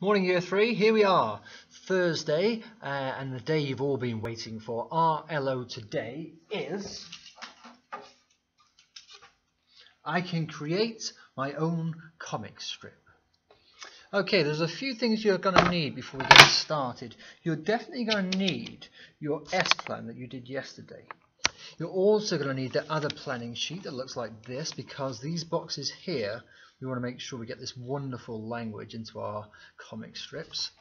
Morning Year 3, here we are, Thursday, and the day you've all been waiting for. Our LO today is, I can create my own comic strip. Okay, there's a few things you're going to need before we get started. You're definitely going to need your S-plan that you did yesterday. You're also going to need the other planning sheet that looks like this, because these boxes here, we want to make sure we get this wonderful language into our comic strips.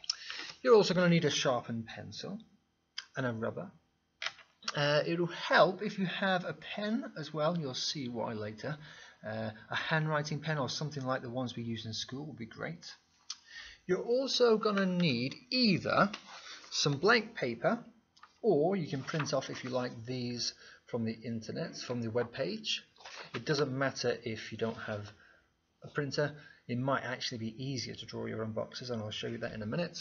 You're also going to need a sharpened pencil and a rubber. It'll help if you have a pen as well. You'll see why later. A handwriting pen or something like the ones we use in school will be great. You're also going to need either some blank paper, or you can print off, if you like, these from the internet, from the web page. It doesn't matter if you don't have a printer. It might actually be easier to draw your own boxes, and I'll show you that in a minute.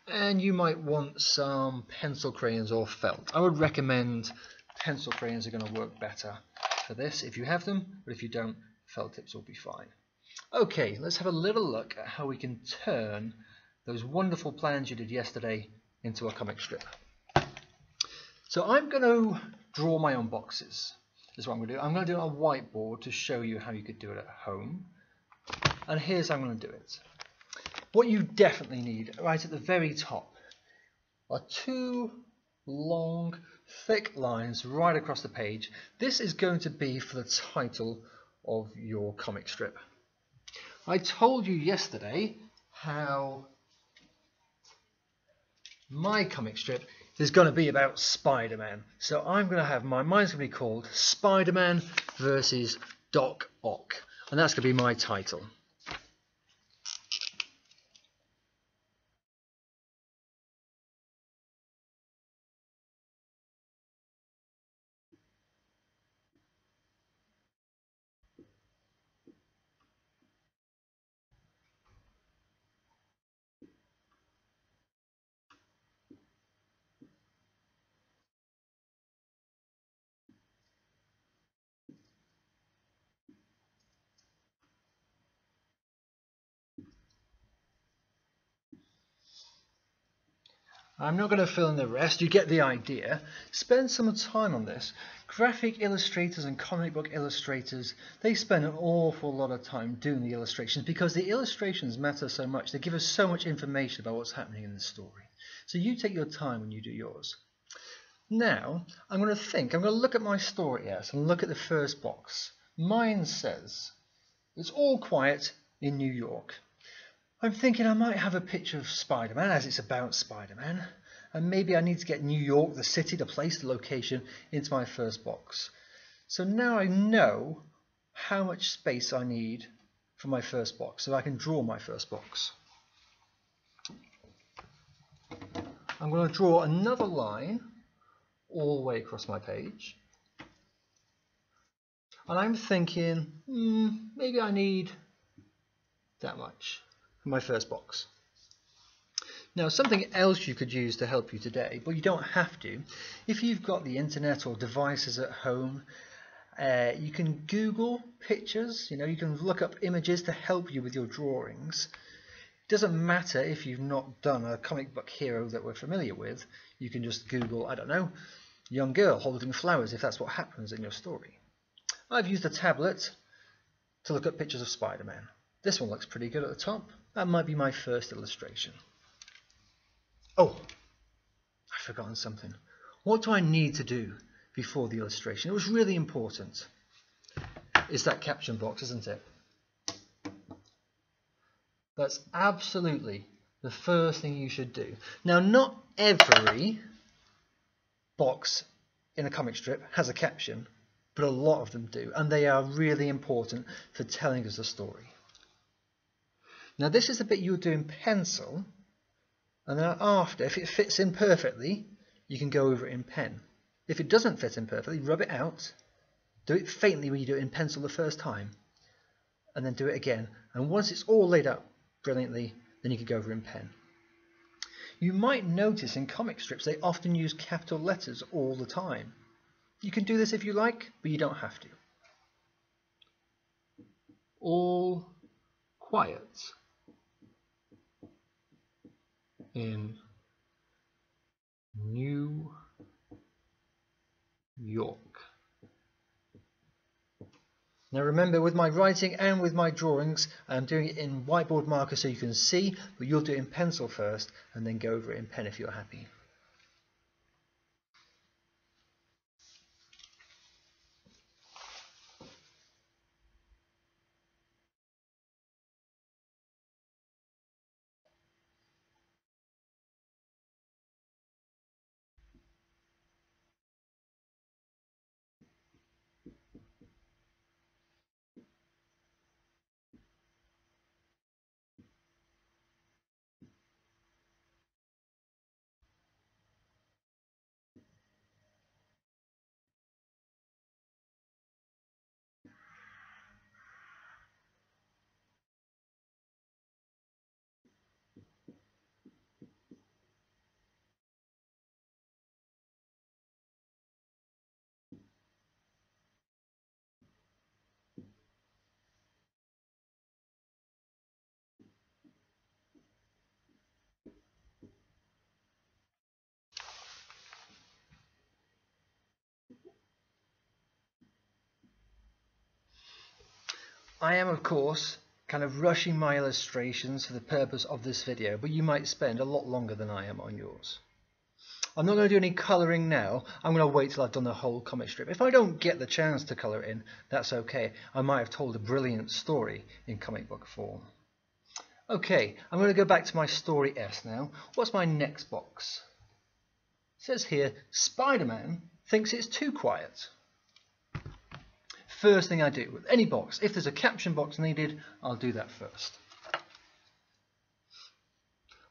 And you might want some pencil crayons or felt. I would recommend pencil crayons are going to work better for this if you have them, but if you don't, felt tips will be fine. Okay, let's have a little look at how we can turn those wonderful plans you did yesterday into a comic strip. So I'm going to draw my own boxes. This is what I'm going to do. I'm going to do it on a whiteboard to show you how you could do it at home. And here's how I'm going to do it. What you definitely need right at the very top are two long, thick lines right across the page. This is going to be for the title of your comic strip. I told you yesterday how my comic strip is going to be about Spider-Man. So I'm going to have mine's going to be called Spider-Man versus Doc Ock. And that's going to be my title. I'm not going to fill in the rest, you get the idea. Spend some time on this. Graphic illustrators and comic book illustrators, they spend an awful lot of time doing the illustrations because the illustrations matter so much. They give us so much information about what's happening in the story. So you take your time when you do yours. Now, I'm going to look at my story as and look at the first box. Mine says, it's all quiet in New York. I'm thinking I might have a picture of Spider-Man, as it's about Spider-Man, and maybe I need to get New York, the city, the place, the location, into my first box. So now I know how much space I need for my first box, so I can draw my first box. I'm going to draw another line all the way across my page, and I'm thinking, maybe I need that much for my first box. Now, something else you could use to help you today, but you don't have to. If you've got the internet or devices at home, you can Google pictures. You can look up images to help you with your drawings. It doesn't matter if you've not done a comic book hero that we're familiar with. You can just Google, I don't know, young girl holding flowers, if that's what happens in your story. I've used a tablet to look up pictures of Spider-Man. This one looks pretty good at the top. That might be my first illustration. Oh, I've forgotten something. What do I need to do before the illustration? It was really important. It's that caption box, isn't it? That's absolutely the first thing you should do. Now, not every box in a comic strip has a caption, but a lot of them do, and they are really important for telling us a story. Now, this is the bit you'll do in pencil, and then after, if it fits in perfectly, you can go over it in pen. If it doesn't fit in perfectly, rub it out, do it faintly when you do it in pencil the first time, and then do it again. And once it's all laid out brilliantly, then you can go over in pen. You might notice in comic strips they often use capital letters all the time. You can do this if you like, but you don't have to. All quiet in New York. Now remember, with my writing and with my drawings, I'm doing it in whiteboard marker so you can see, but you'll do it in pencil first and then go over it in pen if you're happy. I am, of course, kind of rushing my illustrations for the purpose of this video, but you might spend a lot longer than I am on yours. I'm not going to do any colouring now. I'm going to wait till I've done the whole comic strip. If I don't get the chance to colour it in, that's okay. I might have told a brilliant story in comic book form. Okay, I'm going to go back to my story S now. What's my next box? It says here, Spider-Man thinks it's too quiet. First thing I do with any box, if there's a caption box needed, I'll do that first.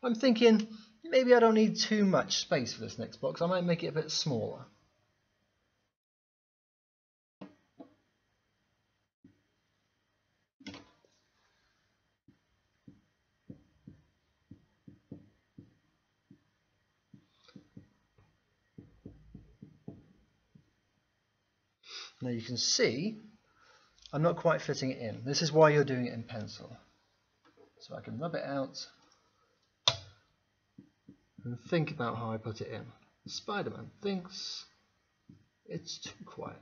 I'm thinking maybe I don't need too much space for this next box. I might make it a bit smaller. Now you can see I'm not quite fitting it in. This is why you're doing it in pencil. So I can rub it out and think about how I put it in. Spider-Man thinks it's too quiet.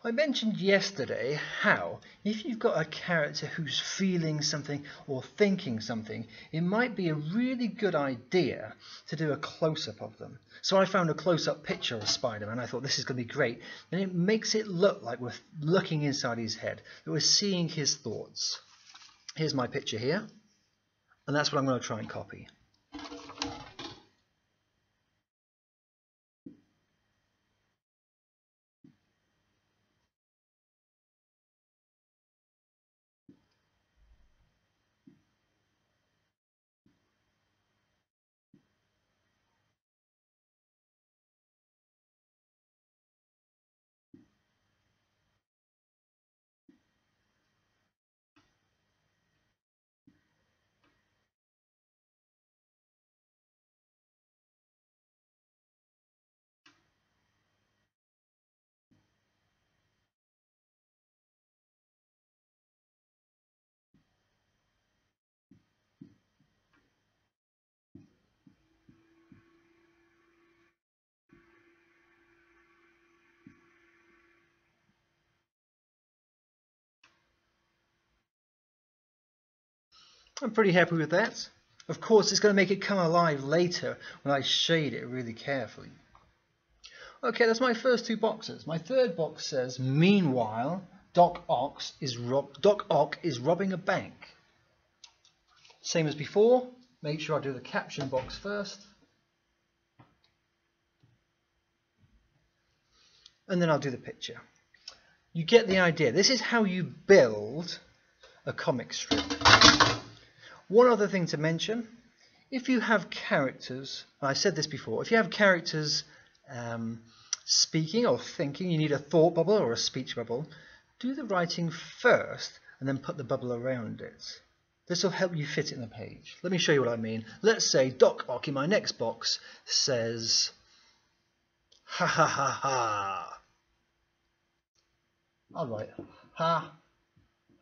I mentioned yesterday how if you've got a character who's feeling something or thinking something, it might be a really good idea to do a close-up of them. So I found a close-up picture of Spider-Man. I thought this is going to be great. And it makes it look like we're looking inside his head, that we're seeing his thoughts. Here's my picture here, and that's what I'm going to try and copy. I'm pretty happy with that. Of course, it's going to make it come alive later when I shade it really carefully. Okay, that's my first two boxes. My third box says, meanwhile, Doc Ock is robbing a bank. Same as before, make sure I do the caption box first. And then I'll do the picture. You get the idea. This is how you build a comic strip. One other thing to mention, if you have characters, I said this before, if you have characters speaking or thinking, you need a thought bubble or a speech bubble, do the writing first and then put the bubble around it. This will help you fit it in the page. Let me show you what I mean. Let's say Doc Ock in my next box says, ha ha ha ha. I'll write ha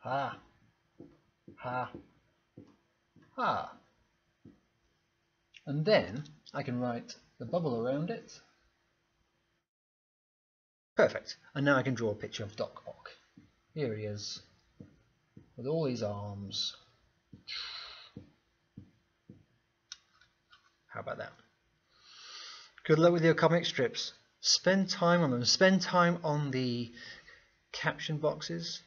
ha, ha, ha. And then I can write the bubble around it. Perfect. And now I can draw a picture of Doc Ock. Here he is, with all these arms. How about that? Good luck with your comic strips. Spend time on them. Spend time on the caption boxes.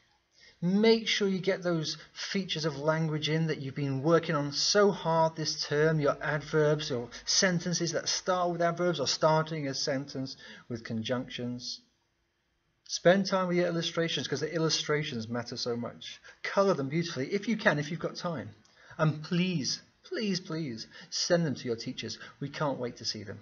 Make sure you get those features of language in that you've been working on so hard this term, your adverbs or sentences that start with adverbs or starting a sentence with conjunctions. Spend time with your illustrations because the illustrations matter so much. Colour them beautifully if you can, if you've got time. And please, please, please send them to your teachers. We can't wait to see them.